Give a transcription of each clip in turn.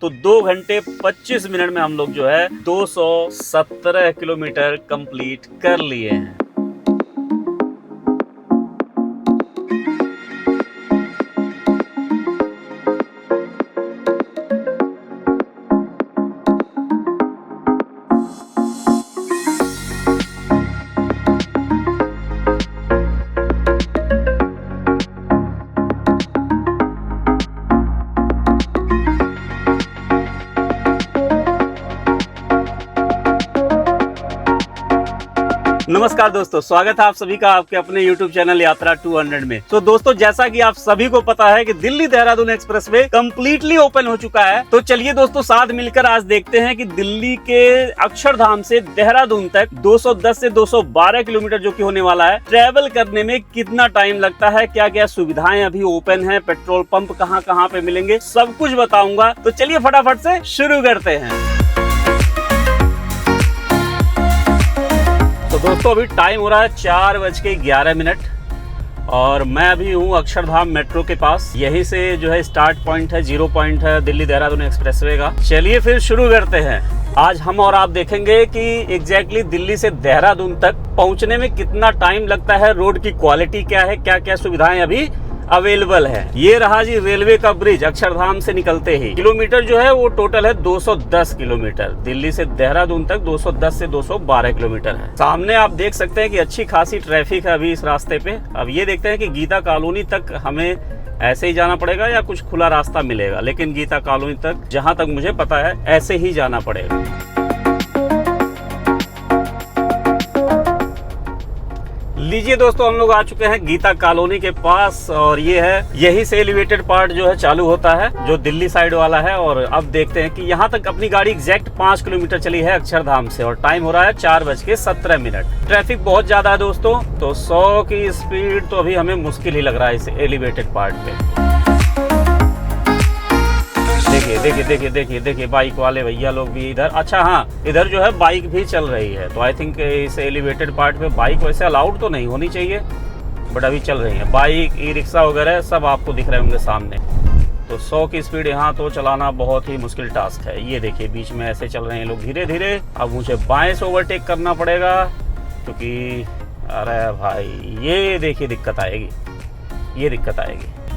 तो 2 घंटे 25 मिनट में हम लोग जो है 217 किलोमीटर कंप्लीट कर लिए हैं। नमस्कार दोस्तों, स्वागत है आप सभी का आपके अपने YouTube चैनल यात्रा 200 में। तो दोस्तों, जैसा कि आप सभी को पता है कि Delhi Dehradun expressway completely open हो चुका है। तो चलिए दोस्तों, साथ मिलकर आज देखते हैं कि दिल्ली के अक्षरधाम से देहरादून तक 210 से 212 किलोमीटर जो कि होने वाला है, ट्रेवल करने में कितना टाइम लगता है, क्या क्या सुविधाएं अभी ओपन है, पेट्रोल पंप कहाँ कहाँ पे मिलेंगे, सब कुछ बताऊंगा। तो चलिए फटाफट से शुरू करते हैं। तो दोस्तों, अभी टाइम हो रहा है 4:11 और मैं अभी हूँ अक्षरधाम मेट्रो के पास। यहीं से जो है स्टार्ट पॉइंट है, 0 पॉइंट है दिल्ली देहरादून एक्सप्रेसवे का। चलिए फिर शुरू करते हैं। आज हम और आप देखेंगे कि एग्जैक्टली दिल्ली से देहरादून तक पहुँचने में कितना टाइम लगता है, रोड की क्वालिटी क्या है, क्या क्या सुविधाएं अभी अवेलेबल है। ये रहा जी रेलवे का ब्रिज अक्षरधाम से निकलते ही। किलोमीटर जो है वो टोटल है 210 किलोमीटर। दिल्ली से देहरादून तक 210 से 212 किलोमीटर है। सामने आप देख सकते हैं कि अच्छी खासी ट्रैफिक है अभी इस रास्ते पे। अब ये देखते हैं कि गीता कॉलोनी तक हमें ऐसे ही जाना पड़ेगा या कुछ खुला रास्ता मिलेगा, लेकिन गीता कॉलोनी तक जहां तक मुझे पता है ऐसे ही जाना पड़ेगा। लीजिए दोस्तों, हम लोग आ चुके हैं गीता कॉलोनी के पास और ये है, यही से एलिवेटेड पार्ट जो है चालू होता है, जो दिल्ली साइड वाला है। और अब देखते हैं कि यहाँ तक अपनी गाड़ी एग्जैक्ट 5 किलोमीटर चली है अक्षरधाम से और टाइम हो रहा है 4:17। ट्रैफिक बहुत ज्यादा है दोस्तों, तो 100 की स्पीड तो अभी हमें मुश्किल ही लग रहा है इस एलिवेटेड पार्ट पे। देखिए बाइक वाले भैया लोग भी इधर। अच्छा हाँ, इधर जो है बाइक भी चल रही है। तो आई थिंक इस एलिवेटेड पार्ट पे बाइक वैसे अलाउड तो नहीं होनी चाहिए, बट अभी चल रही है बाइक, ई रिक्शा वगैरह सब आपको दिख रहे होंगे सामने। तो 100 की स्पीड यहाँ तो चलाना बहुत ही मुश्किल टास्क है। ये देखिए बीच में ऐसे चल रहे हैं लोग धीरे धीरे। अब मुझे बाएं से ओवरटेक करना पड़ेगा क्योंकि अरे भाई ये देखिए दिक्कत आएगी।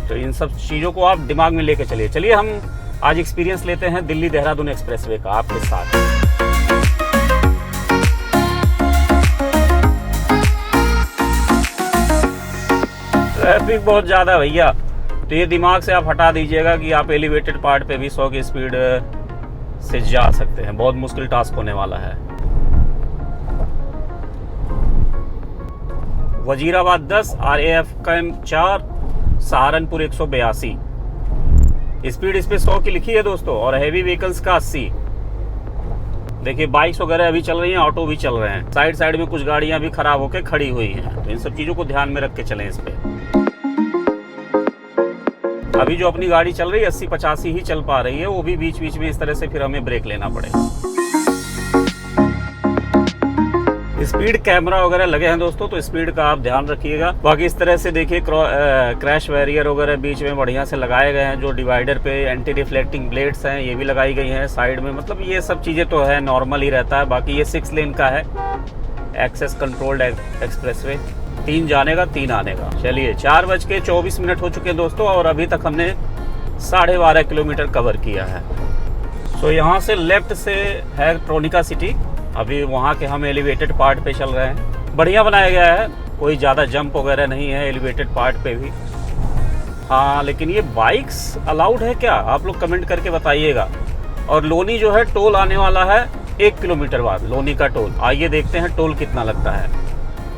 तो इन सब चीज़ों को आप दिमाग में लेके चलिए। चलिए हम आज एक्सपीरियंस लेते हैं दिल्ली देहरादून एक्सप्रेसवे का आपके साथ। ट्रैफिक बहुत ज्यादा भैया, तो ये दिमाग से आप हटा दीजिएगा कि आप एलिवेटेड पार्ट पे भी 100 की स्पीड से जा सकते हैं। बहुत मुश्किल टास्क होने वाला है। Wazirabad 10, RAF camp 4, Saharanpur 182। Speed इस पे 100 की लिखी है दोस्तों, और हैवी व्हीकल्स का 80। देखिए बाइक्स वगैरह अभी चल रही हैं, ऑटो भी चल रहे हैं। साइड में कुछ गाड़ियां भी खराब होकर खड़ी हुई हैं, तो इन सब चीजों को ध्यान में रख के चलें इस पे। अभी जो अपनी गाड़ी चल रही है 80-85 ही चल पा रही है, वो भी बीच बीच में इस तरह से फिर हमें ब्रेक लेना पड़ेगा। स्पीड कैमरा वगैरह लगे हैं दोस्तों, तो स्पीड का आप ध्यान रखिएगा। बाकी इस तरह से देखिए क्रैश बैरियर वगैरह बीच में बढ़िया से लगाए गए हैं। जो डिवाइडर पे एंटी रिफ्लेक्टिंग प्लेट्स हैं ये भी लगाई गई हैं साइड में। मतलब ये सब चीज़ें तो है, नॉर्मल ही रहता है। बाकी ये 6 लेन का है, एक्सेस कंट्रोल्ड एक्सप्रेसवे, 3 जाने का 3 आने का। चलिए 4:24 हो चुके हैं दोस्तों, और अभी तक हमने 12.5 किलोमीटर कवर किया है। तो यहाँ से लेफ्ट से है ट्रोनिका सिटी। अभी वहाँ के हम एलिवेटेड पार्ट पे चल रहे हैं। बढ़िया बनाया गया है, कोई ज़्यादा जंप वगैरह नहीं है एलिवेटेड पार्ट पे भी। हाँ, लेकिन ये बाइक्स अलाउड है क्या, आप लोग कमेंट करके बताइएगा। और लोनी जो है टोल आने वाला है 1 किलोमीटर बाद, लोनी का टोल। आइए देखते हैं टोल कितना लगता है।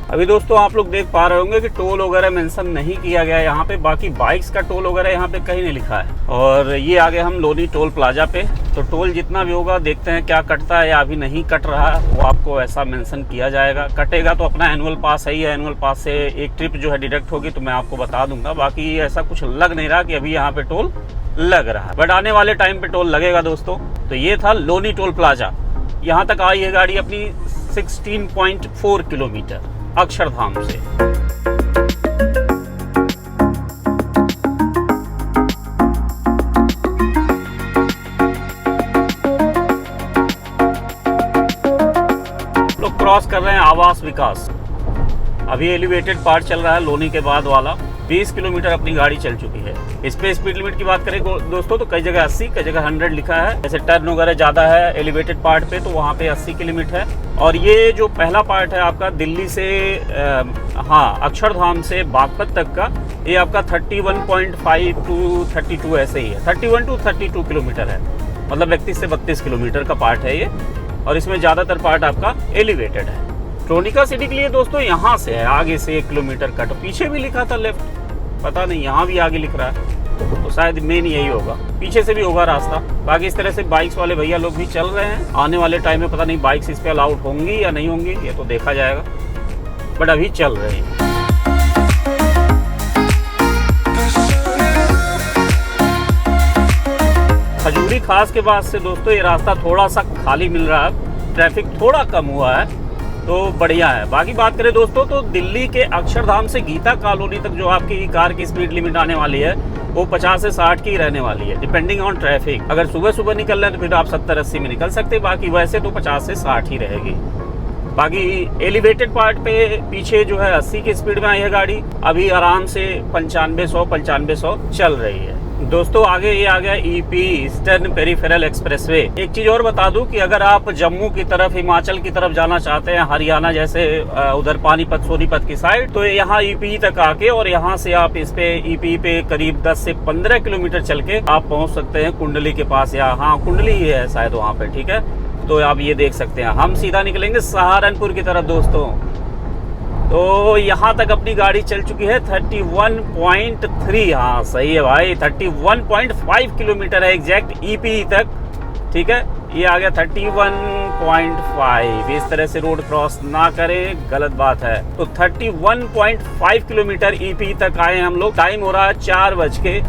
अभी दोस्तों आप लोग देख पा रहे होंगे कि टोल वगैरह मेंशन नहीं किया गया है यहाँ पे। बाकी बाइक्स का टोल वगैरह यहाँ पे कहीं नहीं लिखा है। और ये आगे हम लोनी टोल प्लाजा पे। तो टोल जितना भी होगा देखते हैं क्या कटता है या अभी नहीं कट रहा, वो आपको ऐसा मेंशन किया जाएगा। कटेगा तो अपना एनुअल पास है ही, एनुअल पास से एक ट्रिप जो है डिडक्ट होगी तो मैं आपको बता दूंगा। बाकी ऐसा कुछ लग नहीं रहा कि अभी यहाँ पे टोल लग रहा है, बट आने वाले टाइम पे टोल लगेगा दोस्तों। तो ये था लोनी टोल प्लाजा। यहाँ तक आई है गाड़ी अपनी 16.4 किलोमीटर अक्षरधाम से। क्रॉस कर रहे हैं आवास विकास। अभी एलिवेटेड पार्ट चल रहा है लोनी के बाद वाला। 20 किलोमीटर अपनी गाड़ी चल चुकी है। इस पे स्पीड लिमिट की बात करें दोस्तों तो कई जगह 80, कई जगह 100 लिखा है। जैसे टर्न वगैरह ज़्यादा है एलिवेटेड पार्ट पे तो वहाँ पे 80 की लिमिट है। और ये जो पहला पार्ट है आपका दिल्ली से अक्षरधाम से बागपत तक का, ये आपका 31.5 टू 32 ऐसे ही है। 31 टू 32 किलोमीटर है, मतलब 31 से 32 किलोमीटर का पार्ट है ये। और इसमें ज़्यादातर पार्ट आपका एलिवेटेड है। ट्रोनिका सिटी के लिए दोस्तों यहाँ से है, आगे से 1 किलोमीटर का। तो पीछे भी लिखा था लेफ्ट, पता नहीं यहाँ भी आगे लिख रहा है, तो शायद मेन यही होगा। पीछे से भी होगा रास्ता। बाकी इस तरह से बाइक्स वाले भैया लोग भी चल रहे हैं। आने वाले टाइम में पता नहीं बाइक्स इस पे अलाउड होंगी या नहीं होंगी, ये तो देखा जाएगा, बट अभी चल रहे हैं। खजूरी खास के बाद से दोस्तों ये रास्ता थोड़ा सा खाली मिल रहा है, ट्रैफिक थोड़ा कम हुआ है, तो बढ़िया है। बाकी बात करें दोस्तों तो दिल्ली के अक्षरधाम से गीता कॉलोनी तक जो आपकी कार की स्पीड लिमिट आने वाली है वो 50 से 60 की रहने वाली है, डिपेंडिंग ऑन ट्रैफिक। अगर सुबह सुबह निकल रहे हैं तो फिर आप 70-80 में निकल सकते हैं, बाकी वैसे तो 50 से 60 ही रहेगी। बाकी एलिवेटेड पार्ट पे पीछे जो है 80 की स्पीड में आई है गाड़ी, अभी आराम से 95-100 चल रही है। दोस्तों आगे ये आ गया ईपी ईस्टर्न पेरिफेरल एक्सप्रेसवे। एक चीज और बता दूं कि अगर आप जम्मू की तरफ, हिमाचल की तरफ जाना चाहते हैं, हरियाणा जैसे उधर पानीपत सोनीपत की साइड, तो यहाँ ईपी तक आके और यहाँ से आप इस पे ईपी पे करीब 10 से 15 किलोमीटर चल के आप पहुँच सकते हैं कुंडली के पास, या हाँ कुंडली ही है शायद वहाँ पे, ठीक है। तो आप ये देख सकते हैं। हम सीधा निकलेंगे सहारनपुर की तरफ दोस्तों। तो यहाँ तक अपनी गाड़ी चल चुकी है 31.3, हाँ सही है भाई, 31.5 किलोमीटर है एग्जैक्ट ईपी तक, ठीक है। ये आ गया 31.5। इस तरह से रोड क्रॉस ना करें, गलत बात है। तो 31.5 किलोमीटर ईपी तक आए हम लोग। टाइम हो रहा है 4:38।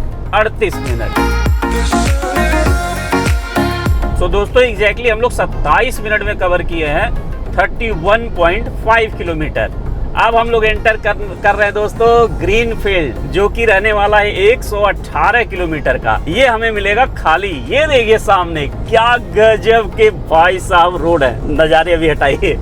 तो दोस्तों एग्जैक्टली हम लोग 27 मिनट में कवर किए हैं 31.5 किलोमीटर। अब हम लोग एंटर कर रहे हैं दोस्तों ग्रीन फील्ड, जो कि रहने वाला है 118 किलोमीटर का। ये हमें मिलेगा खाली। ये देखिए सामने क्या गजब के भाई साहब रोड है, नज़ारे अभी हटाइए।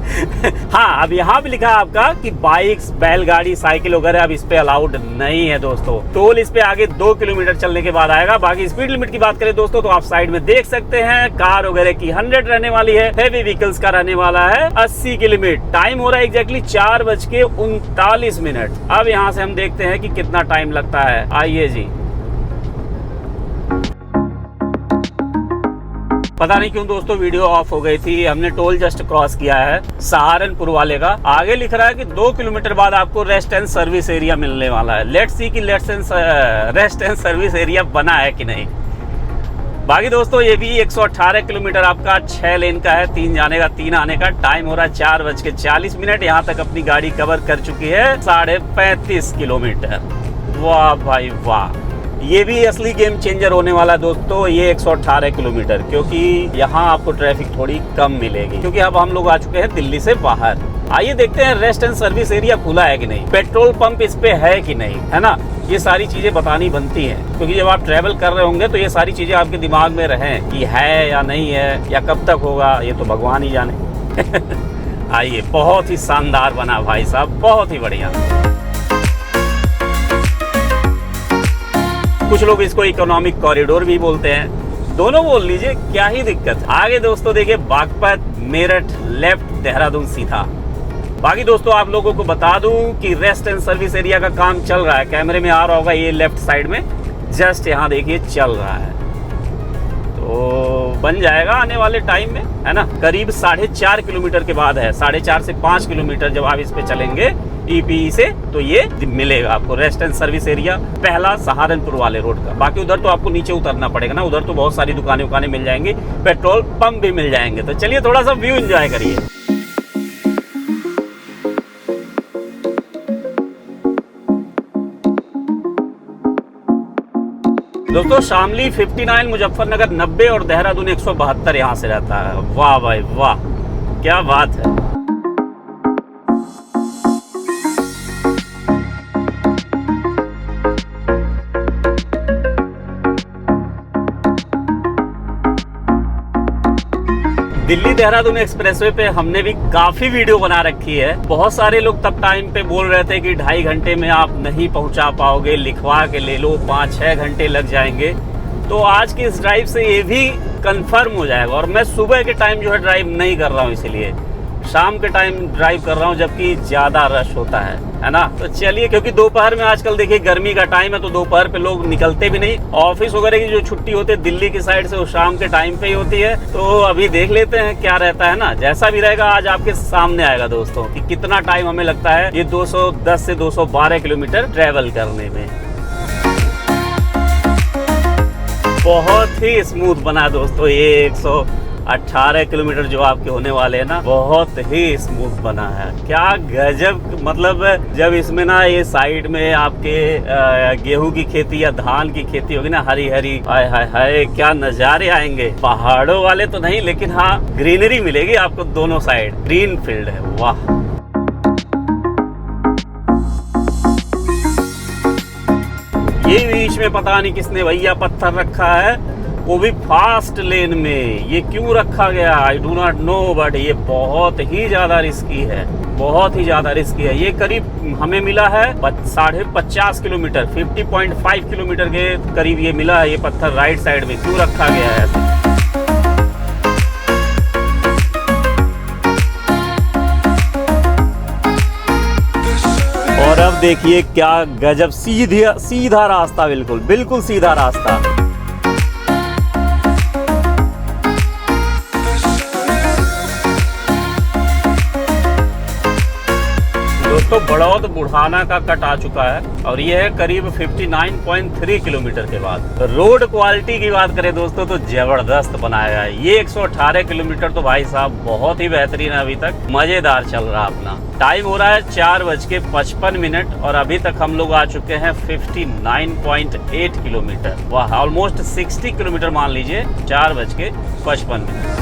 हाँ, अब यहाँ भी लिखा है आपका कि बाइक्स, बैलगाड़ी, साइकिल वगैरह अब इस पे अलाउड नहीं है दोस्तों। टोल इस पे आगे 2 किलोमीटर चलने के बाद आएगा। बाकी स्पीड लिमिट की बात करें दोस्तों तो आप साइड में देख सकते हैं, कार वगैरह की 100 रहने वाली है, हेवी व्हीकल्स का रहने वाला है 80 की लिमिट। टाइम हो रहा है एग्जैक्टली 4:39। अब यहाँ से हम देखते हैं कि कितना टाइम लगता है। आइए जी। पता नहीं क्यों दोस्तों वीडियो ऑफ हो गई थी। हमने टोल जस्ट क्रॉस किया है सहारनपुर वाले का। आगे लिख रहा है कि 2 किलोमीटर बाद आपको रेस्ट एंड सर्विस एरिया मिलने वाला है। लेट्स सी कि रेस्ट एंड सर्विस एरिया बना है कि नहीं। बाकी दोस्तों ये भी 118 किलोमीटर आपका 6 लेन का है, 3 जाने का 3 आने का। टाइम हो रहा है 4:40। यहाँ तक अपनी गाड़ी कवर कर चुकी है 35.5 किलोमीटर। वाह भाई वाह, ये भी असली गेम चेंजर होने वाला है दोस्तों ये 118 किलोमीटर, क्योंकि यहाँ आपको ट्रैफिक थोड़ी कम मिलेगी, क्योंकि अब हम लोग आ चुके हैं दिल्ली से बाहर। आइए देखते हैं रेस्ट एंड सर्विस एरिया खुला है कि नहीं, पेट्रोल पंप इस पे है कि नहीं, है ना। ये सारी चीजें बतानी बनती हैं, क्योंकि जब आप ट्रैवल कर रहे होंगे तो ये सारी चीजें आपके दिमाग में रहें कि है या नहीं है, या कब तक होगा, ये तो भगवान ही जाने। आइए, बहुत ही शानदार बना भाई साहब, बहुत ही बढ़िया। कुछ लोग इसको इकोनॉमिक कॉरिडोर भी बोलते हैं, दोनों बोल लीजिए, क्या ही दिक्कत। आगे दोस्तों देखिए बागपत, मेरठ लेफ्ट, देहरादून सीधा। बाकी दोस्तों आप लोगों को बता दूं कि रेस्ट एंड सर्विस एरिया का काम चल रहा है। कैमरे में आ रहा होगा, ये लेफ्ट साइड में जस्ट यहाँ देखिए चल रहा है, तो बन जाएगा आने वाले टाइम में, है ना। करीब 4.5 किलोमीटर के बाद है, 4.5 से 5 किलोमीटर जब आप इस पे चलेंगे ईपी से, तो ये मिलेगा आपको रेस्ट एंड सर्विस एरिया पहला सहारनपुर वाले रोड का। बाकी उधर तो आपको नीचे उतरना पड़ेगा ना, उधर तो बहुत सारी दुकानें उकानें मिल जाएंगी, पेट्रोल पंप भी मिल जाएंगे। तो चलिए थोड़ा सा व्यू एंजॉय करिए। दोस्तों शामली 59, मुजफ्फरनगर 90 और देहरादून 172 यहाँ से रहता है। वाह भाई वाह, क्या बात है। दिल्ली देहरादून एक्सप्रेसवे पे हमने भी काफी वीडियो बना रखी है। बहुत सारे लोग तब टाइम पे बोल रहे थे कि 2.5 घंटे में आप नहीं पहुंचा पाओगे, लिखवा के ले लो, 5-6 घंटे लग जाएंगे। तो आज की इस ड्राइव से ये भी कंफर्म हो जाएगा। और मैं सुबह के टाइम जो है ड्राइव नहीं कर रहा हूँ, इसीलिए शाम के टाइम ड्राइव कर रहा हूँ, जबकि ज्यादा रश होता है ना। तो चलिए, क्योंकि दोपहर में आजकल देखिए गर्मी का टाइम है, तो दोपहर पे लोग निकलते भी नहीं। ऑफिस वगैरह की जो छुट्टी होती है दिल्ली की साइड से, वो शाम के टाइम पे ही होती है। तो अभी देख लेते हैं क्या रहता है ना। जैसा भी रहेगा आज आपके सामने आएगा दोस्तों कि कितना टाइम हमें लगता है ये 210 से 212 किलोमीटर ट्रेवल करने में। बहुत ही स्मूथ बना दोस्तों ये 118 किलोमीटर जो आपके होने वाले हैं ना, बहुत ही स्मूथ बना है। क्या गजब, मतलब जब इसमें ना ये साइड में आपके गेहूं की खेती या धान की खेती होगी ना, हरी हरी, हाय हाय हाय क्या नजारे आएंगे। पहाड़ों वाले तो नहीं, लेकिन हाँ ग्रीनरी मिलेगी आपको दोनों साइड, ग्रीन फील्ड है। वाह, ये बीच में पता नहीं किसने भैया पत्थर रखा है, वो भी फास्ट लेन में। ये क्यों रखा गया I do not know, but ये बहुत ही ज्यादा रिस्की है, बहुत ही ज्यादा रिस्की है। ये करीब हमें मिला है 50 किलोमीटर, 50.5 किलोमीटर के करीब ये मिला है। ये पत्थर राइट साइड में क्यों रखा गया है? और अब देखिए क्या गजब, सीधा रास्ता, बिल्कुल सीधा रास्ता। दोस्तों बड़ौद बुढ़ाना का कट आ चुका है और ये है करीब 59.3 किलोमीटर के बाद। रोड क्वालिटी की बात करें दोस्तों तो जबरदस्त बनाया है। ये 118 किलोमीटर तो भाई साहब बहुत ही बेहतरीन है, अभी तक मजेदार चल रहा है अपना। टाइम हो रहा है 4:55 और अभी तक हम लोग आ चुके हैं 59.8 किलोमीटर। वाह, ऑलमोस्ट 60 किलोमीटर मान लीजिए, 4:55।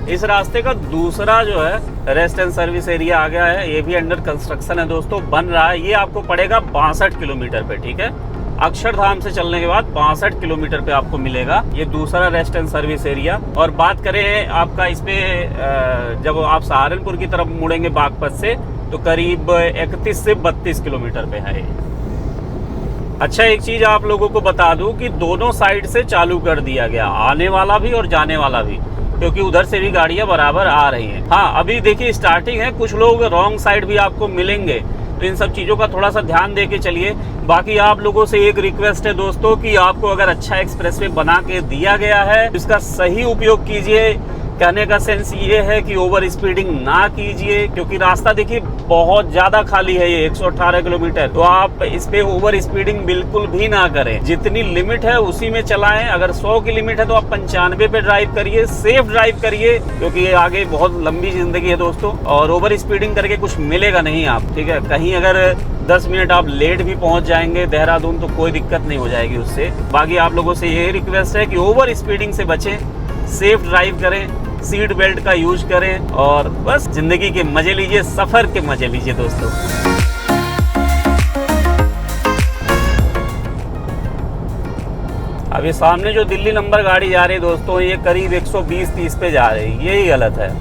इस रास्ते का दूसरा जो है रेस्ट एंड सर्विस एरिया आ गया है। ये भी अंडर कंस्ट्रक्शन है दोस्तों, बन रहा है। ये आपको पड़ेगा 62 किलोमीटर पे, ठीक है। अक्षरधाम से चलने के बाद 62 किलोमीटर पे आपको मिलेगा ये दूसरा रेस्ट एंड सर्विस एरिया। और बात करें आपका इस पे, जब आप सहारनपुर की तरफ मुड़ेंगे बागपत से, तो करीब 31 से 32 किलोमीटर पे है। अच्छा, एक चीज आप लोगों को बता दूं कि दोनों साइड से चालू कर दिया गया, आने वाला भी और जाने वाला भी, क्योंकि उधर से भी गाड़ियां बराबर आ रही हैं। हाँ, अभी देखिए स्टार्टिंग है, कुछ लोग रॉन्ग साइड भी आपको मिलेंगे, तो इन सब चीजों का थोड़ा सा ध्यान दे के चलिए। बाकी आप लोगों से एक रिक्वेस्ट है दोस्तों कि आपको अगर अच्छा एक्सप्रेसवे बना के दिया गया है, इसका सही उपयोग कीजिए। कहने का सेंस ये है कि ओवर स्पीडिंग ना कीजिए, क्योंकि रास्ता देखिए बहुत ज्यादा खाली है, ये 118 किलोमीटर। तो आप इस पे ओवर स्पीडिंग बिल्कुल भी ना करें, जितनी लिमिट है उसी में चलाएं। अगर 100 की लिमिट है तो आप 95 पे ड्राइव करिए, सेफ ड्राइव करिए, क्योंकि ये आगे बहुत लंबी जिंदगी है दोस्तों। और ओवर स्पीडिंग करके कुछ मिलेगा नहीं आप, ठीक है। कहीं अगर 10 मिनट आप लेट भी पहुंच जाएंगे देहरादून तो कोई दिक्कत नहीं हो जाएगी उससे। बाकी आप लोगों से ये रिक्वेस्ट है कि ओवर स्पीडिंग से बचें, सेफ ड्राइव करें, सीट बेल्ट का यूज करें और बस जिंदगी के मजे लीजिए, सफर के मजे लीजिए दोस्तों। अब ये सामने जो दिल्ली नंबर गाड़ी जा रही है दोस्तों, ये करीब 120-30 पे जा रही है, यही गलत है।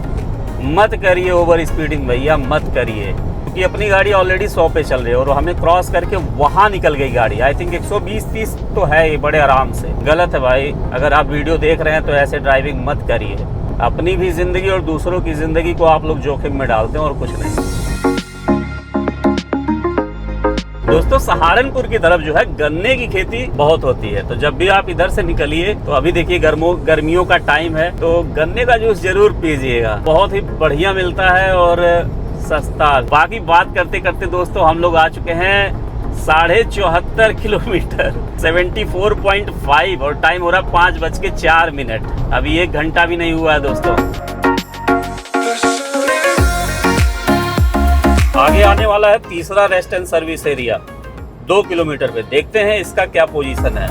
मत करिए ओवर स्पीडिंग भैया, मत करिए, क्योंकि अपनी गाड़ी ऑलरेडी 100 पे चल रही है और हमें क्रॉस करके वहां निकल गई गाड़ी। आई थिंक 120-30 तो है ये, बड़े आराम से। गलत है भाई, अगर आप वीडियो देख रहे हैं तो ऐसे ड्राइविंग मत करिए। अपनी भी जिंदगी और दूसरों की जिंदगी को आप लोग जोखिम में डालते हैं और कुछ नहीं। दोस्तों सहारनपुर की तरफ जो है गन्ने की खेती बहुत होती है, तो जब भी आप इधर से निकलिए तो अभी देखिए गर्मियों का टाइम है, तो गन्ने का जूस जरूर पीजिएगा, बहुत ही बढ़िया मिलता है और सस्ता। बाकी बात करते करते दोस्तों हम लोग आ चुके हैं 74.5 किलोमीटर, 74.5 और टाइम हो रहा है 5:04। अभी 1 घंटा भी नहीं हुआ है दोस्तों। आगे आने वाला है तीसरा rest and service area 2 kilometre पे, देखते हैं इसका क्या पोजीशन है।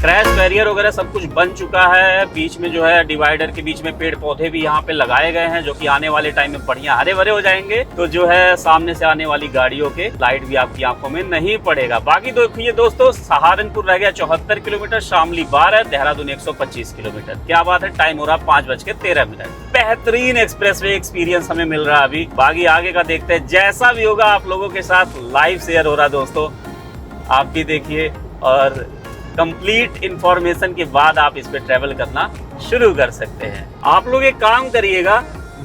क्रैश बैरियर वगैरह सब कुछ बन चुका है। बीच में जो है डिवाइडर के बीच में पेड़ पौधे भी यहाँ पे लगाए गए हैं, जो कि आने वाले टाइम में बढ़िया हरे भरे हो जाएंगे। तो जो है सामने से आने वाली गाड़ियों के लाइट भी आपकी आंखों में नहीं पड़ेगा। बाकी देखिए दोस्तों, सहारनपुर रह गया 74 किलोमीटर, शामली 12, देहरादून 125 किलोमीटर। क्या बात है, टाइम हो रहा 5:13। बेहतरीन एक्सप्रेसवे एक्सपीरियंस हमें मिल रहा है अभी। बाकी आगे का देखते हैं, जैसा भी होगा आप लोगों के साथ लाइव शेयर हो रहा है दोस्तों, आप भी देखिए और कंप्लीट इंफॉर्मेशन के बाद आप इस पे ट्रेवल करना शुरू कर सकते हैं। आप लोग एक काम करिएगा,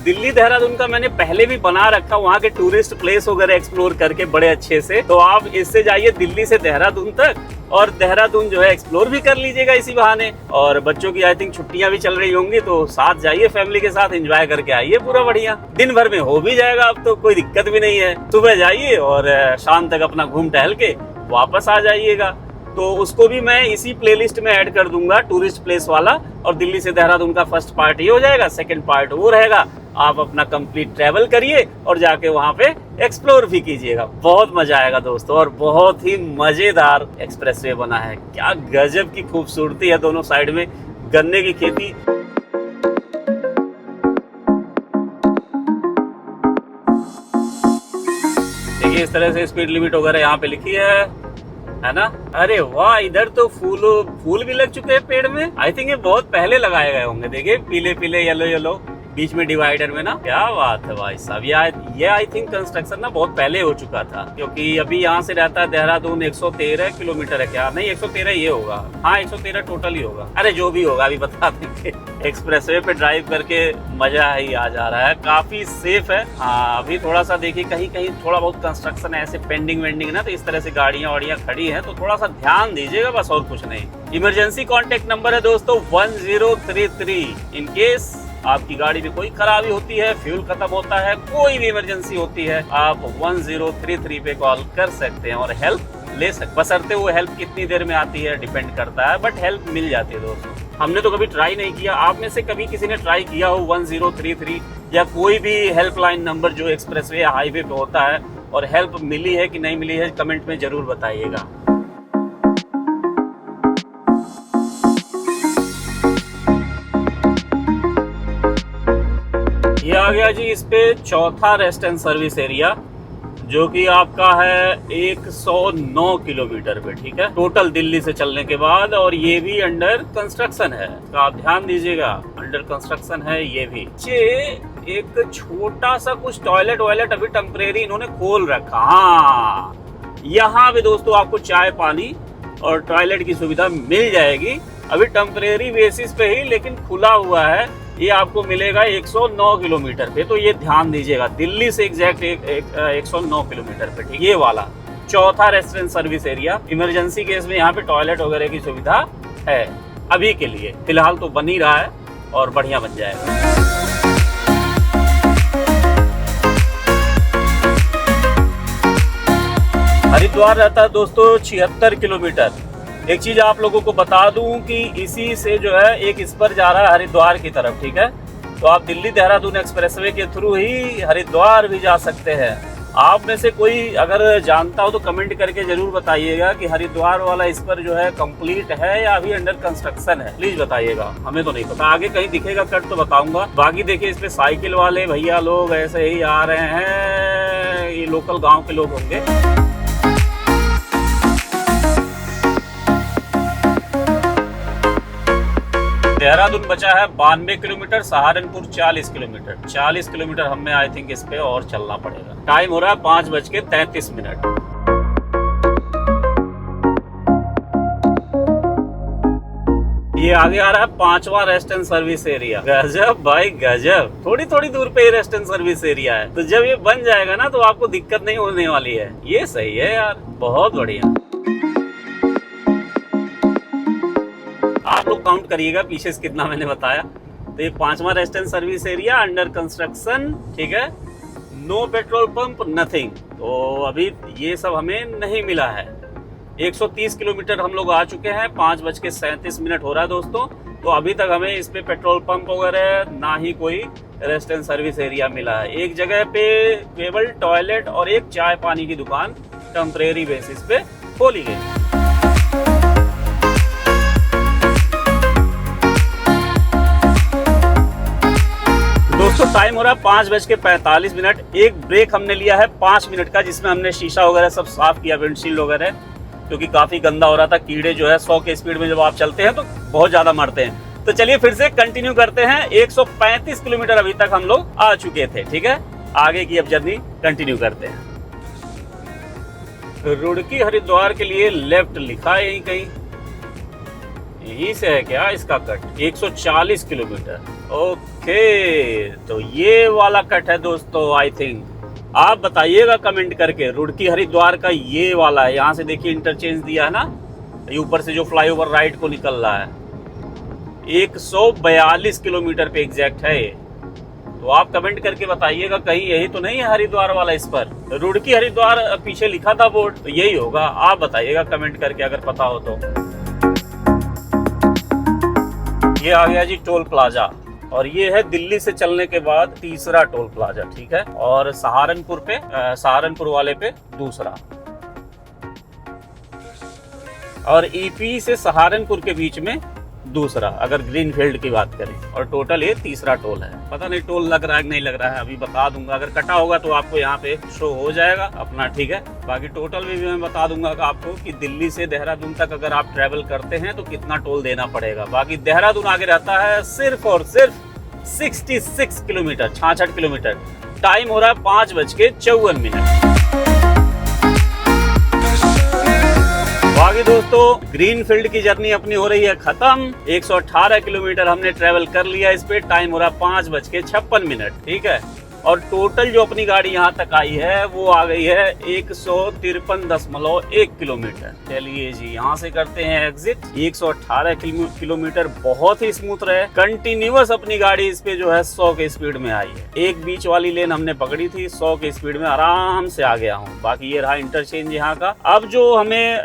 दिल्ली देहरादून का मैंने पहले भी बना रखा, वहाँ के टूरिस्ट प्लेस वगैरह एक्सप्लोर करके बड़े अच्छे से। तो आप इससे जाइए दिल्ली से देहरादून तक, और देहरादून जो है एक्सप्लोर भी कर लीजिएगा इसी बहाने। और बच्चों की आई थिंक छुट्टियां भी चल रही होंगी, तो साथ जाइए, फैमिली के साथ एंजॉय करके आइए पूरा बढ़िया। दिन भर में हो भी जाएगा, अब तो कोई दिक्कत भी नहीं है। सुबह जाइए और शाम तक अपना घूम टहल के वापस आ जाइएगा। तो उसको भी मैं इसी प्लेलिस्ट में ऐड कर दूंगा, टूरिस्ट प्लेस वाला। और दिल्ली से देहरादून का फर्स्ट पार्ट ये हो जाएगा, सेकंड पार्ट वो रहेगा। आप अपना कंप्लीट ट्रैवल करिए और जाके वहाँ पे एक्सप्लोर भी कीजिएगा, बहुत मजा आएगा दोस्तों। और बहुत ही मजेदार एक्सप्रेसवे बना है, क्या गजब की खूबसूरती है। दोनों साइड में गन्ने की खेती। देखिए इस तरह से स्पीड लिमिट वगैरह यहाँ पे लिखी है ना। अरे वाह, इधर तो फूल भी लग चुके हैं पेड़ में। आई थिंक ये बहुत पहले लगाए गए होंगे। देखिए पीले पीले येलो येलो बीच में डिवाइडर में ना, क्या बात है भाई साहब। ये आई थिंक कंस्ट्रक्शन ना बहुत पहले हो चुका था, क्योंकि अभी यहाँ से रहता है देहरादून 113 किलोमीटर है। क्या नहीं, 113 ये होगा, हाँ 113 टोटल ही होगा। अरे जो भी होगा अभी बता देंगे। एक्सप्रेसवे पे ड्राइव करके मजा ही आ जा रहा है, काफी सेफ है। हाँ अभी थोड़ा सा देखिए, कहीं कहीं थोड़ा बहुत कंस्ट्रक्शन है ऐसे पेंडिंग वेंडिंग ना, तो इस तरह से गाड़ियां वाड़ियां खड़ी हैं, तो थोड़ा सा ध्यान दीजिएगा, बस और कुछ नहीं। इमरजेंसी कॉन्टेक्ट नंबर है दोस्तों 1033। इन केस आपकी गाड़ी में कोई खराबी होती है, फ्यूल खत्म होता है, कोई भी इमरजेंसी होती है, आप 1033 पे कॉल कर सकते हैं और हेल्प ले सकते। बशर्ते वो हेल्प कितनी देर में आती है डिपेंड करता है, बट हेल्प मिल जाती है दोस्तों। हमने तो कभी ट्राई नहीं किया, आप में से कभी किसी ने ट्राई किया हो 1033 या कोई भी हेल्पलाइन नंबर जो एक्सप्रेसवे या हाईवे पे होता है, और हेल्प मिली है कि नहीं मिली है, कमेंट में जरूर बताइएगा। ये आ गया जी इस पे चौथा रेस्ट एंड सर्विस एरिया, जो कि आपका है 109 किलोमीटर पे, ठीक है, टोटल दिल्ली से चलने के बाद। और ये भी अंडर कंस्ट्रक्शन है, तो आप ध्यान दीजिएगा, अंडर कंस्ट्रक्शन है ये भी। एक छोटा सा कुछ टॉयलेट वॉयलेट अभी टेम्परेरी इन्होंने खोल रखा। हाँ यहाँ पे दोस्तों आपको चाय पानी और टॉयलेट की सुविधा मिल जाएगी, अभी टेम्परेरी बेसिस पे ही, लेकिन खुला हुआ है। ये आपको मिलेगा 109 किलोमीटर पे, तो ये ध्यान दीजिएगा, दिल्ली से एग्जैक्ट 109 किलोमीटर पे, ठीक। ये वाला चौथा restaurant service area, emergency case में यहाँ पे टॉयलेट वगैरह की सुविधा है अभी के लिए, फिलहाल तो बन ही रहा है और बढ़िया बन जाएगा। हरिद्वार रहता है दोस्तों 76 किलोमीटर। एक चीज आप लोगों को बता दूं कि इसी से जो है एक इस पर जा रहा है हरिद्वार की तरफ, ठीक है। तो आप दिल्ली देहरादून एक्सप्रेसवे के थ्रू ही हरिद्वार भी जा सकते हैं। आप में से कोई अगर जानता हो तो कमेंट करके जरूर बताइएगा कि हरिद्वार वाला इस पर जो है कंप्लीट है या अभी अंडर कंस्ट्रक्शन है, प्लीज बताइएगा, हमें तो नहीं पता। आगे कहीं दिखेगा कट तो बताऊंगा। बाकी देखिए इस पे साइकिल वाले भैया लोग ऐसे ही आ रहे हैं, ये लोकल गाँव के लोग होंगे। देहरादून बचा है 92 किलोमीटर, सहारनपुर 40 किलोमीटर। 40 किलोमीटर हमें आई थिंक इस पे और चलना पड़ेगा। टाइम हो रहा है 5:33। ये आगे आ रहा है 5वां रेस्ट एंड सर्विस एरिया। गजब भाई गजब, थोड़ी थोड़ी दूर पे रेस्ट एंड सर्विस एरिया है, तो जब ये बन जाएगा ना तो आपको दिक्कत नहीं होने वाली है। ये सही है यार, बहुत बढ़िया। आप लोग काउंट करिएगा पीछे से कितना मैंने बताया। तो ये 5वां rest and service area under construction, ठीक है। नो पेट्रोल पंप नथिंग, तो अभी ये सब हमें नहीं मिला है। 130 किलोमीटर हम लोग आ चुके हैं, 5:37 हो रहा है दोस्तों। तो अभी तक हमें इस पे पेट्रोल पंप वगैरह ना ही कोई रेस्ट एंड सर्विस एरिया मिला है। एक जगह पे केवल टॉयलेट और एक चाय पानी की दुकान टेम्परेरी बेसिस पे खोली गई। टाइम हो रहा है 5:45। एक ब्रेक हमने लिया है 5 मिनट का, जिसमें हमने शीशा वगैरह सब साफ किया, विंडशील्ड वगैरह, क्योंकि काफी गंदा हो रहा था। कीड़े जो है 100 के स्पीड में जब आप चलते हैं तो बहुत ज्यादा मरते हैं। तो चलिए फिर से कंटिन्यू करते हैं। 135 किलोमीटर अभी तक हम लोग आ चुके थे। ठीक है, आगे की अब जर्नी कंटिन्यू करते हैं। रुड़की हरिद्वार के लिए लेफ्ट लिखा है यहीं कहीं, यहीं से है क्या इसका कट? 140 किलोमीटर। ओके, तो ये वाला कट है दोस्तों। आई थिंक आप बताइएगा कमेंट करके, रुड़की हरिद्वार का ये वाला है। यहाँ से देखिए इंटरचेंज दिया है ना, ये ऊपर से जो फ्लाईओवर राइट को निकल रहा है। 142 किलोमीटर पे एग्जैक्ट है ये। तो आप कमेंट करके बताइएगा कहीं यही तो नहीं है हरिद्वार वाला। इस पर रुड़की हरिद्वार पीछे लिखा था बोर्ड, तो यही होगा। आप बताइएगा कमेंट करके अगर पता हो तो। ये आ गया जी टोल प्लाजा, और ये है दिल्ली से चलने के बाद तीसरा टोल प्लाजा। ठीक है, और सहारनपुर वाले पे दूसरा, और ईपी से सहारनपुर के बीच में दूसरा, अगर ग्रीनफील्ड की बात करें। और टोटल ये तीसरा टोल है। पता नहीं टोल लग रहा है कि नहीं लग रहा है, अभी बता दूंगा। अगर कटा होगा तो आपको यहाँ पे शो हो जाएगा अपना। ठीक है, बाकी टोटल भी मैं बता दूंगा आपको कि दिल्ली से देहरादून तक अगर आप ट्रेवल करते हैं तो कितना टोल देना पड़ेगा। बाकी देहरादून आगे रहता है सिर्फ और सिर्फ 66 किलोमीटर, 66 किलोमीटर। टाइम हो रहा है 5:54। बाकी दोस्तों ग्रीनफील्ड की जर्नी अपनी हो रही है खत्म। 118 किलोमीटर हमने ट्रेवल कर लिया इस पे। टाइम हो रहा है 5:56। ठीक है, और टोटल जो अपनी गाड़ी यहाँ तक आई है वो आ गई है 153.1 किलोमीटर। चलिए जी, यहाँ से करते हैं एग्जिट। 118 किलोमीटर बहुत ही स्मूथ रहे, कंटिन्यूअस अपनी गाड़ी इस पे जो है 100 के स्पीड में आई है। एक बीच वाली लेन हमने पकड़ी थी, 100 के स्पीड में आराम से आ गया हूँ। बाकी ये रहा इंटरचेंज यहाँ का। अब जो हमें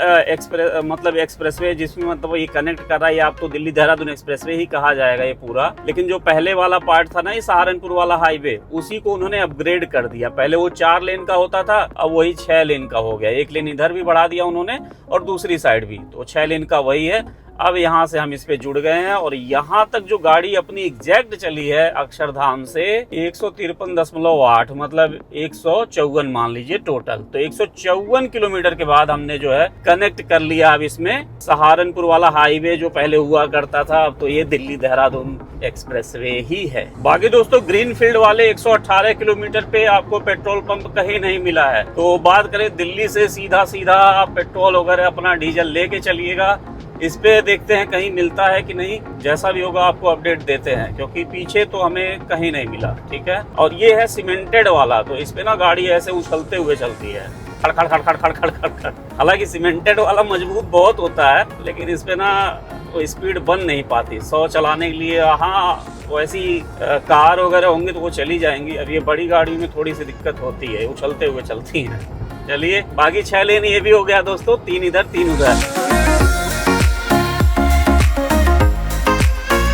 एक्सप्रेसवे जिसमें मतलब ये कनेक्ट कर रहा है, आप तो दिल्ली देहरादून एक्सप्रेसवे ही कहा जाएगा ये पूरा। लेकिन जो पहले वाला पार्ट था ना, ये सहारनपुर वाला हाईवे, उसी उन्होंने अपग्रेड कर दिया। पहले वो 4 लेन का होता था, अब वही 6 लेन का हो गया। एक लेन इधर भी बढ़ा दिया उन्होंने और दूसरी साइड भी, तो 6 लेन का वही है। अब यहाँ से हम इस पे जुड़ गए हैं, और यहाँ तक जो गाड़ी अपनी एग्जैक्ट चली है अक्षरधाम से 153.8, मतलब 154 मान लीजिए टोटल। तो 154 किलोमीटर के बाद हमने जो है कनेक्ट कर लिया अब इसमें सहारनपुर वाला हाईवे जो पहले हुआ करता था। अब तो ये दिल्ली देहरादून एक्सप्रेसवे ही है। बाकी दोस्तों ग्रीनफील्ड वाले 118 किलोमीटर पे आपको पेट्रोल पंप कहीं नहीं मिला है। तो बात करें दिल्ली से सीधा आप पेट्रोल वगैरह अपना डीजल लेके चलिएगा। इस पे देखते हैं कहीं मिलता है कि नहीं। जैसा भी होगा आपको अपडेट देते हैं, क्योंकि पीछे तो हमें कहीं नहीं मिला। ठीक है, और ये है सीमेंटेड वाला, तो इस पे ना गाड़ी ऐसे उछलते हुए चलती है, खड़ खड़ खड़ खड़ खड़ खड़ खड़ खड़। हालांकि सीमेंटेड वाला मजबूत बहुत होता है, लेकिन इस पे ना वो स्पीड बन नहीं पाती 100 चलाने के लिए। हाँ, वैसी कार वगैरह होंगी तो वो चली जाएंगी। अब ये बड़ी गाड़ी में थोड़ी सी दिक्कत होती है, उछलते हुए चलती है। चलिए, बाकी 6 लेन ये भी हो गया दोस्तों, 3 इधर 3 उधर।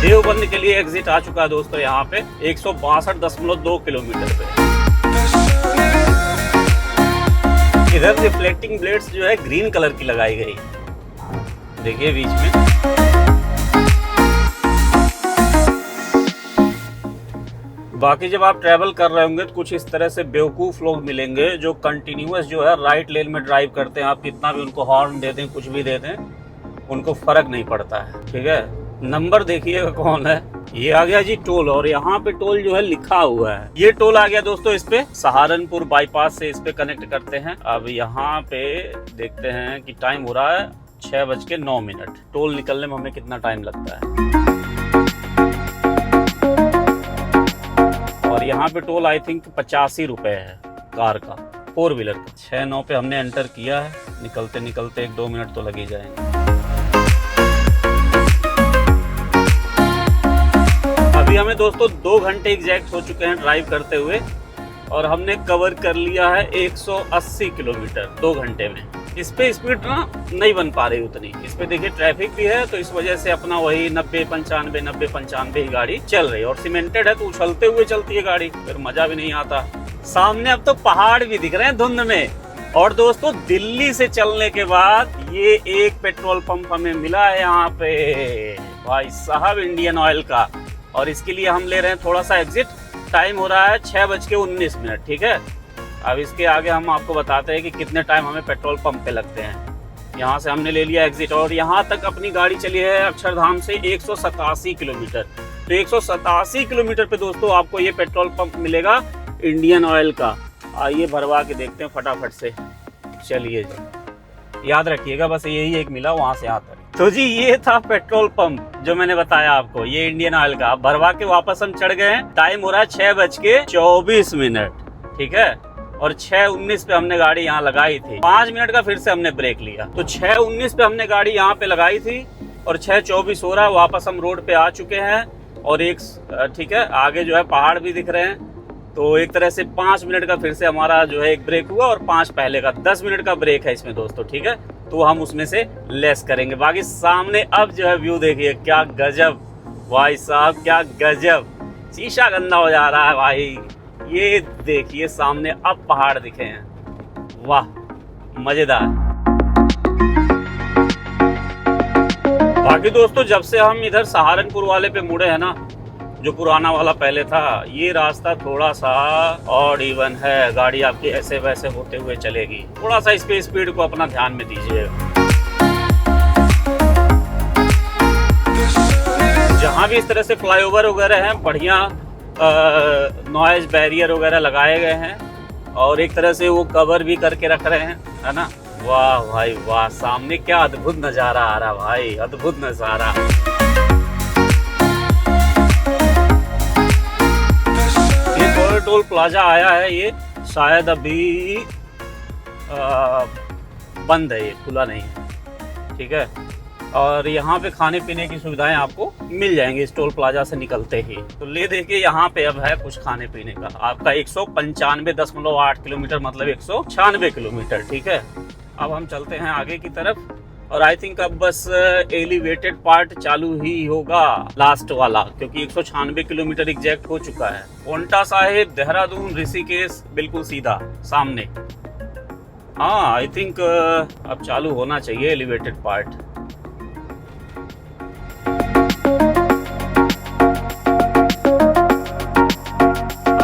देवबंद के लिए एग्जिट आ चुका है दोस्तों यहाँ पे 162.2 किलोमीटर पे। इधर रिफ्लेक्टिंग ब्लेड्स जो है ग्रीन कलर की लगाई गई, देखिए बीच में। बाकी जब आप ट्रैवल कर रहे होंगे तो कुछ इस तरह से बेवकूफ लोग मिलेंगे जो कंटिन्यूअस जो है राइट लेन में ड्राइव करते हैं। आप कितना भी उनको हॉर्न दे दें, कुछ भी दे दें, उनको फर्क नहीं पड़ता है। ठीक है, नंबर देखिएगा कौन है। ये आ गया जी टोल, और यहाँ पे टोल जो है लिखा हुआ है। ये टोल आ गया दोस्तों, इस पे सहारनपुर बाईपास से इस पे कनेक्ट करते हैं। अब यहाँ पे देखते हैं कि टाइम हो रहा है 6:09। टोल निकलने में हमें कितना टाइम लगता है। और यहाँ पे टोल आई थिंक 85 रुपए है कार का, 4 व्हीलर का। 6:09 पे हमने एंटर किया है। निकलते निकलते 1-2 मिनट तो लग ही जाएंगे। अभी हमें दोस्तों 2 घंटे एग्जैक्ट हो चुके हैं ड्राइव करते हुए, और हमने कवर कर लिया है 180 किलोमीटर 2 घंटे में। इस पे स्पीड ना नहीं बन पा रही उतनी। इस पे देखिए ट्रैफिक भी है, तो इस वजह से अपना वही 90-95 ही गाड़ी चल रही है। और सीमेंटेड है तो उछलते हुए चलती है गाड़ी, फिर मजा भी नहीं आता। सामने अब तो पहाड़ भी दिख रहे हैं धुंध में। और दोस्तों दिल्ली से चलने के बाद ये एक पेट्रोल पंप हमें मिला है यहाँ पे, भाई साहब, इंडियन ऑयल का। और इसके लिए हम ले रहे हैं थोड़ा सा एग्जिट, टाइम हो रहा है 6:19। ठीक है, अब इसके आगे हम आपको बताते हैं कि कितने टाइम हमें पेट्रोल पंप पे लगते हैं। यहाँ से हमने ले लिया एग्जिट और यहाँ तक अपनी गाड़ी चली है अक्षरधाम से 187 किलोमीटर। तो 187 किलोमीटर पे दोस्तों आपको ये पेट्रोल पंप मिलेगा इंडियन ऑयल का। आइए भरवा के देखते हैं फटाफट से। चलिए जी, याद रखिएगा बस यही एक मिला वहाँ से यहाँ तक। तो जी ये था पेट्रोल पंप जो मैंने बताया आपको, ये इंडियन ऑयल का। भरवा के वापस हम चढ़ गए हैं। टाइम हो रहा है 6:24। ठीक है, और 6:19 पे हमने गाड़ी यहाँ लगाई थी। 5 मिनट का फिर से हमने ब्रेक लिया। तो 6:19 पे हमने गाड़ी यहाँ पे लगाई थी और 6:24 हो रहा है। वापस हम रोड पे आ चुके हैं और ठीक है, आगे जो है पहाड़ भी दिख रहे हैं। तो एक तरह से 5 मिनट का फिर से हमारा जो है एक ब्रेक हुआ और 5 पहले का 10 मिनट का ब्रेक है इसमें दोस्तों। ठीक है, तो हम उसमें से लेस करेंगे। बाकी सामने अब जो है व्यू देखिए, क्या गजब भाई साहब, क्या गजब। शीशा गंदा हो जा रहा है भाई। ये देखिए सामने अब पहाड़ दिखे हैं, वाह मजेदार। बाकी दोस्तों जब से हम इधर सहारनपुर वाले पे मुड़े हैं ना, जो पुराना वाला पहले था, ये रास्ता थोड़ा सा ऑड इवन है। गाड़ी आपकी ऐसे वैसे होते हुए चलेगी। थोड़ा सा इस पे स्पीड को अपना ध्यान में दीजिएगा। जहाँ भी इस तरह से फ्लाईओवर वगैरह हैं, बढ़िया नॉइज बैरियर वगैरह लगाए गए हैं और एक तरह से वो कवर भी करके रख रहे हैं, है ना। वाह भाई वाह, सामने क्या अद्भुत नज़ारा आ रहा भाई, अद्भुत नज़ारा। ये टोल प्लाजा आया है, ये शायद अभी बंद है, ये खुला नहीं है। ठीक है, और यहाँ पे खाने पीने की सुविधाएं आपको मिल जाएंगी इस टोल प्लाजा से निकलते ही। तो ले देखिए यहाँ पे अब है कुछ खाने पीने का। आपका 195.8 किलोमीटर मतलब 196 किलोमीटर। ठीक है, अब हम चलते हैं आगे की तरफ और आई थिंक अब बस एलिवेटेड पार्ट चालू ही होगा, लास्ट वाला, क्योंकि 196 किलोमीटर एग्जैक्ट हो चुका है। पोंटा साहिब, देहरादून, ऋषिकेश बिल्कुल सीधा सामने। हाँ आई थिंक अब चालू होना चाहिए एलिवेटेड पार्ट।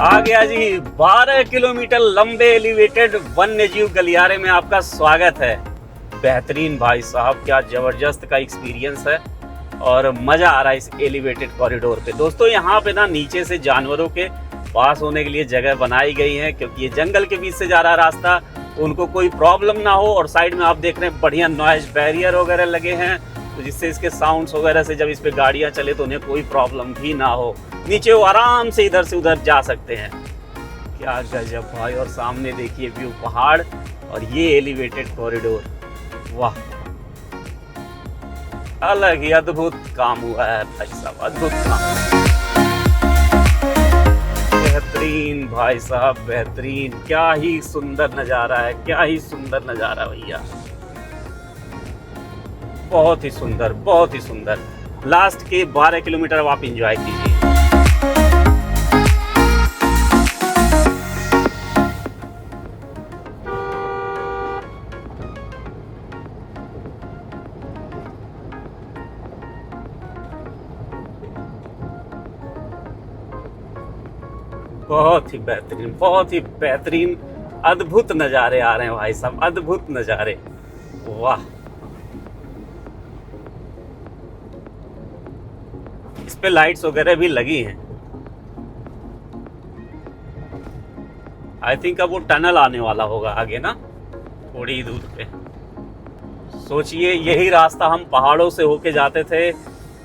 आ गया जी, 12 किलोमीटर लंबे एलिवेटेड वन्यजीव गलियारे में आपका स्वागत है। बेहतरीन भाई साहब, क्या जबरदस्त का एक्सपीरियंस है और मजा आ रहा है इस एलिवेटेड कॉरिडोर पे। दोस्तों यहाँ पे ना नीचे से जानवरों के पास होने के लिए जगह बनाई गई है, क्योंकि ये जंगल के बीच से जा रहा रास्ता, तो उनको कोई प्रॉब्लम ना हो। और साइड में आप देख रहे हैं बढ़िया नॉइज बैरियर वगैरह लगे हैं, तो जिससे इसके साउंड्स वगैरह से जब इस पे गाड़ियाँ चले तो उन्हें कोई प्रॉब्लम भी ना हो। नीचे वो आराम से इधर से उधर जा सकते हैं। क्या गजब भाई। और सामने देखिए व्यू, पहाड़ और ये एलिवेटेड कॉरिडोर, वाह अलग ही अद्भुत काम हुआ है भाई साहब, अद्भुत काम। बेहतरीन भाई साहब, बेहतरीन। क्या ही सुंदर नजारा है, क्या ही सुंदर नजारा भैया, बहुत ही सुंदर, बहुत ही सुंदर। लास्ट के 12 किलोमीटर अब आप एंजॉय कीजिए। बहुत ही बेहतरीन, बहुत ही बेहतरीन, अद्भुत नज़ारे आ रहे हैं भाई साहब, अद्भुत नज़ारे, वाह। इस पे लाइट्स वगैरह भी लगी हैं। आई थिंक अब वो टनल आने वाला होगा आगे ना, थोड़ी ही दूर पे। सोचिए यही रास्ता हम पहाड़ों से होके जाते थे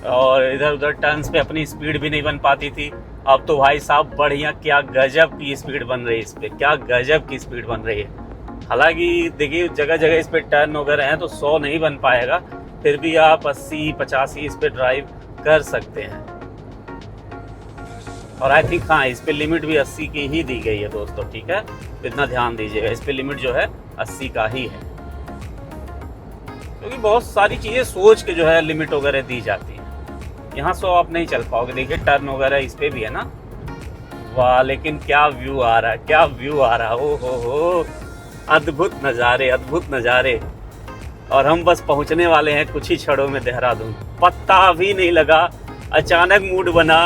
और इधर उधर टर्न्स पे अपनी स्पीड भी नहीं बन पाती थी। अब तो भाई साहब बढ़िया, क्या गजब की स्पीड बन रही है इस पे, क्या गजब की स्पीड बन रही है। हालांकि देखिए जगह जगह इस पे टर्न वगैरह हैं तो 100 नहीं बन पाएगा, फिर भी आप 80-85 इस पे ड्राइव कर सकते हैं। और आई थिंक हाँ, इस पे लिमिट भी 80 की ही दी गई है दोस्तों। ठीक है, तो इतना ध्यान दीजिएगा, इस पे लिमिट जो है 80 का ही है, क्योंकि बहुत सारी चीज़ें सोच के जो है लिमिट वगैरह दी जाती है। यहाँ 100 आप नहीं चल पाओगे। देखिए टर्न वगैरह इस पे भी है ना, वाह। लेकिन क्या व्यू आ रहा है, क्या व्यू आ रहा है, ओ हो, अद्भुत नज़ारे, अद्भुत नज़ारे। और हम बस पहुँचने वाले हैं कुछ ही क्षणों में देहरादून। पत्ता भी नहीं लगा, अचानक मूड बना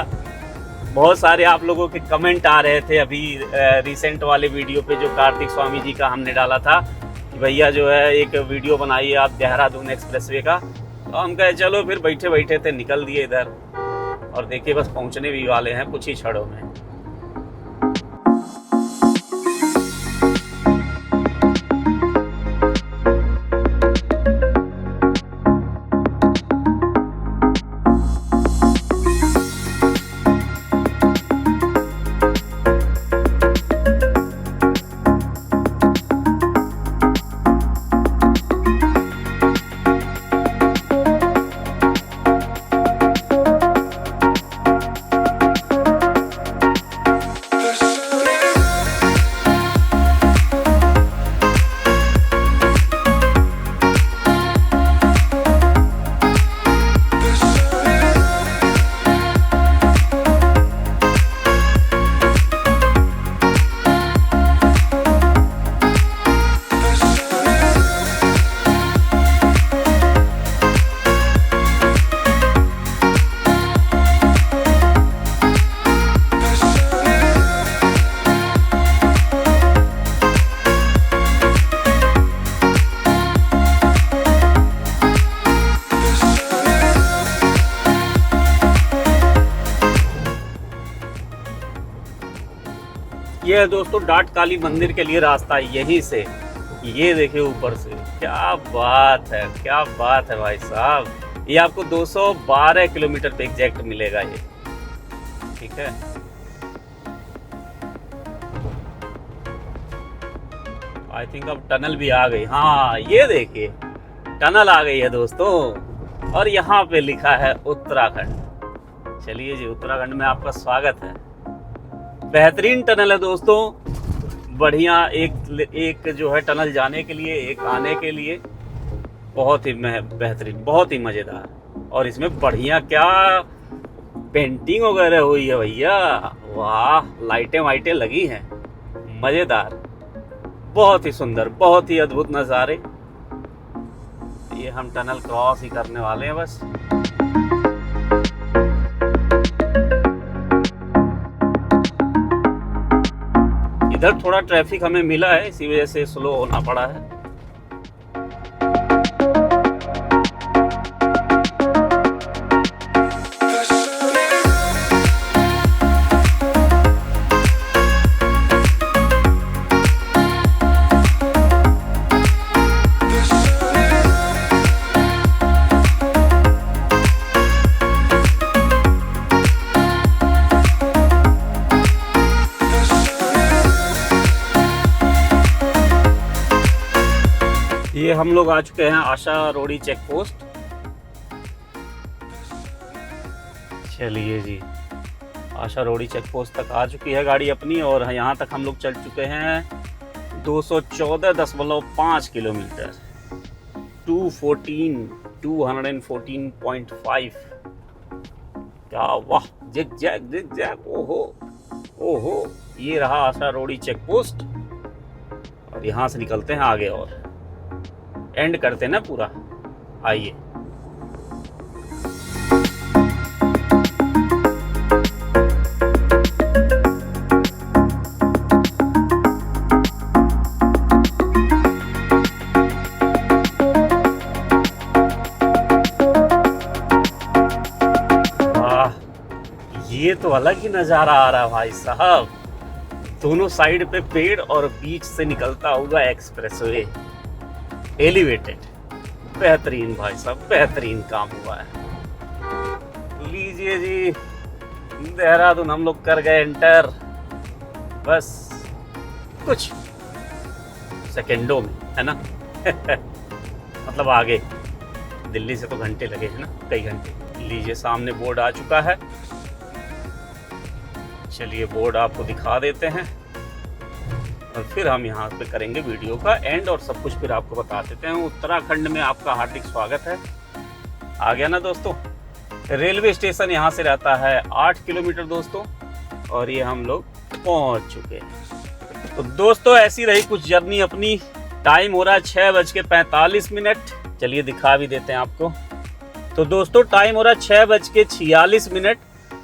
बहुत सारे आप लोगों के कमेंट आ रहे थे अभी रिसेंट वाले वीडियो पे जो कार्तिक स्वामी जी का हमने डाला था कि भैया जो है एक वीडियो बनाइए आप देहरादून एक्सप्रेसवे का। तो हम कहे चलो फिर बैठे बैठे थे निकल दिए इधर, और देखिए बस पहुंचने भी वाले हैं कुछ ही क्षणों में। ये है दोस्तों डाट काली मंदिर के लिए रास्ता यहीं से। ये देखिए ऊपर से, क्या बात है, क्या बात है भाई साहब। ये आपको 212 किलोमीटर पे एग्जैक्ट मिलेगा ये, ठीक है। आई थिंक अब टनल भी आ गई। हाँ ये देखिए टनल आ गई है दोस्तों, और यहाँ पे लिखा है उत्तराखंड। चलिए जी, उत्तराखंड में आपका स्वागत है। बेहतरीन टनल है दोस्तों, बढ़िया। एक जो है टनल जाने के लिए, एक आने के लिए, बहुत ही बेहतरीन, बहुत ही मज़ेदार। और इसमें बढ़िया क्या पेंटिंग वगैरह हुई है भैया, वाह, लाइटें वाइटें लगी हैं, मज़ेदार, बहुत ही सुंदर, बहुत ही अद्भुत नज़ारे। ये हम टनल क्रॉस ही करने वाले हैं बस। इधर थोड़ा ट्रैफिक हमें मिला है, इसी वजह से स्लो होना पड़ा है। ये हम लोग आ चुके हैं आशा रोडी चेक पोस्ट। चलिए जी, आशा रोडी चेक पोस्ट तक आ चुकी है गाड़ी अपनी, और यहाँ तक हम लोग चल चुके हैं 214.5 किलोमीटर, 214.5। क्या वाह, जिग जैग, ओहो ओहो। ये रहा आशा रोडी चेक पोस्ट, और यहाँ से निकलते हैं आगे और एंड करते हैं ना पूरा। आइए, वाह, ये तो अलग ही नज़ारा आ रहा है भाई साहब। दोनों साइड पे पेड़ और बीच से निकलता हुआ एक्सप्रेसवे, एलिवेटेड, बेहतरीन भाई साहब, बेहतरीन काम हुआ है। लीजिए जी, देहरादून हम लोग कर गए एंटर, बस कुछ सेकेंडों में, है ना। मतलब आगे दिल्ली से तो घंटे लगे हैं ना, कई घंटे। लीजिए सामने बोर्ड आ चुका है, चलिए बोर्ड आपको दिखा देते हैं, और फिर हम यहाँ पे करेंगे वीडियो का एंड, और सब कुछ फिर आपको बता देते हैं। उत्तराखंड में आपका हार्दिक स्वागत है। आ गया ना दोस्तों। रेलवे स्टेशन यहाँ से रहता है 8 किलोमीटर दोस्तों, और ये हम लोग पहुँच चुके हैं। तो दोस्तों ऐसी रही कुछ जर्नी अपनी। टाइम हो रहा है 6:45। चलिए दिखा भी देते हैं आपको। तो दोस्तों टाइम हो रहा है 6:46,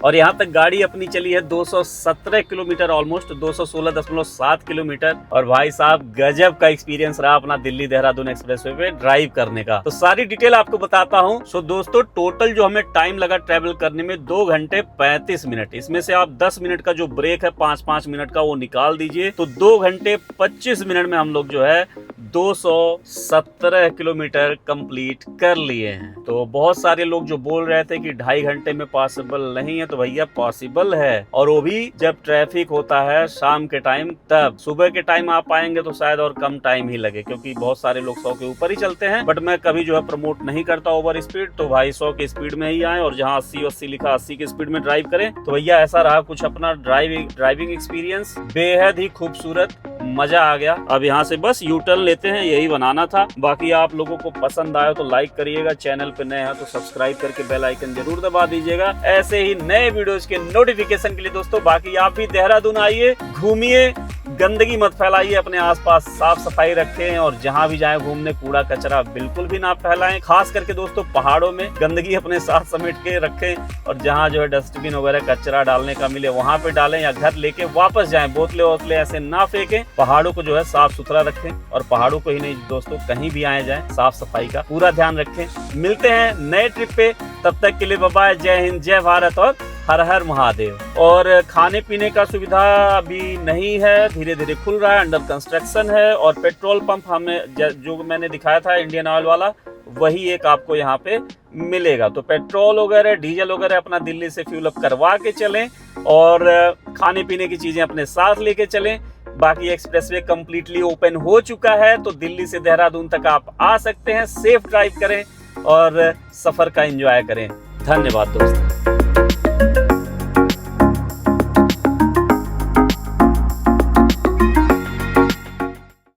और यहाँ तक गाड़ी अपनी चली है 217 किलोमीटर, ऑलमोस्ट 216.7 किलोमीटर। और भाई साहब गजब का एक्सपीरियंस रहा अपना दिल्ली देहरादून एक्सप्रेसवे पे ड्राइव करने का। तो सारी डिटेल आपको बताता हूँ। सो दोस्तों टोटल जो हमें टाइम लगा ट्रेवल करने में 2 घंटे 35 मिनट। इसमें से आप 10 मिनट का जो ब्रेक है 5-5 मिनट का वो निकाल दीजिए, तो 2 घंटे 25 मिनट में हम लोग जो है 217 किलोमीटर कंप्लीट कर लिए हैं। तो बहुत सारे लोग जो बोल रहे थे कि 2.5 घंटे में पॉसिबल नहीं है, तो भैया पॉसिबल है, और वो भी जब ट्रैफिक होता है शाम के टाइम। तब सुबह के टाइम आप आएंगे तो शायद और कम टाइम ही लगे, क्योंकि बहुत सारे लोग 100 के ऊपर ही चलते हैं। बट मैं कभी जो है प्रमोट नहीं करता ओवर स्पीड, तो भाई 100 की स्पीड में ही आए, और जहाँ 80 लिखा 80 की स्पीड में ड्राइव करें। तो भैया ऐसा रहा कुछ अपना ड्राइविंग एक्सपीरियंस, बेहद ही खूबसूरत, मजा आ गया। अब यहाँ से बस यू टर्न लेते हैं, यही बनाना था। बाकी आप लोगों को पसंद आया तो लाइक करिएगा, चैनल पे नए हैं तो सब्सक्राइब करके बेल आइकन जरूर दबा दीजिएगा ऐसे ही नए वीडियोस के नोटिफिकेशन के लिए दोस्तों। बाकी आप भी देहरादून आइए, घूमिए, गंदगी मत फैलाइए, अपने आसपास साफ सफाई रखें, और जहां भी जाएं घूमने कूड़ा कचरा बिल्कुल भी ना फैलाएं। खास करके दोस्तों पहाड़ों में गंदगी अपने साथ समेट के रखें, और जहां जो है डस्टबिन वगैरह कचरा डालने का मिले वहां पे डालें, या घर लेके वापस जाएं। बोतले वोतले ऐसे ना फेंकें, पहाड़ों को जो है साफ सुथरा रखें, और पहाड़ों को ही नहीं दोस्तों कहीं भी आए जाएं साफ सफाई का पूरा ध्यान रखें। मिलते हैं नए ट्रिप पे, तब तक के लिए बाय बाय, जय हिंद, जय भारत और हर हर महादेव। और खाने पीने का सुविधा अभी नहीं है, धीरे धीरे खुल रहा है, अंडर कंस्ट्रक्शन है। और पेट्रोल पंप हमें जो मैंने दिखाया था इंडियन ऑयल वाला, वही एक आपको यहाँ पे मिलेगा। तो पेट्रोल वगैरह डीजल वगैरह अपना दिल्ली से फ्यूल अप करवा के चलें, और खाने पीने की चीजें अपने साथ लेके चलें। बाकी एक्सप्रेसवे कंप्लीटली ओपन हो चुका है, तो दिल्ली से देहरादून तक आप आ सकते हैं। सेफ ड्राइव करें और सफर का एंजॉय करें। धन्यवाद दोस्तों।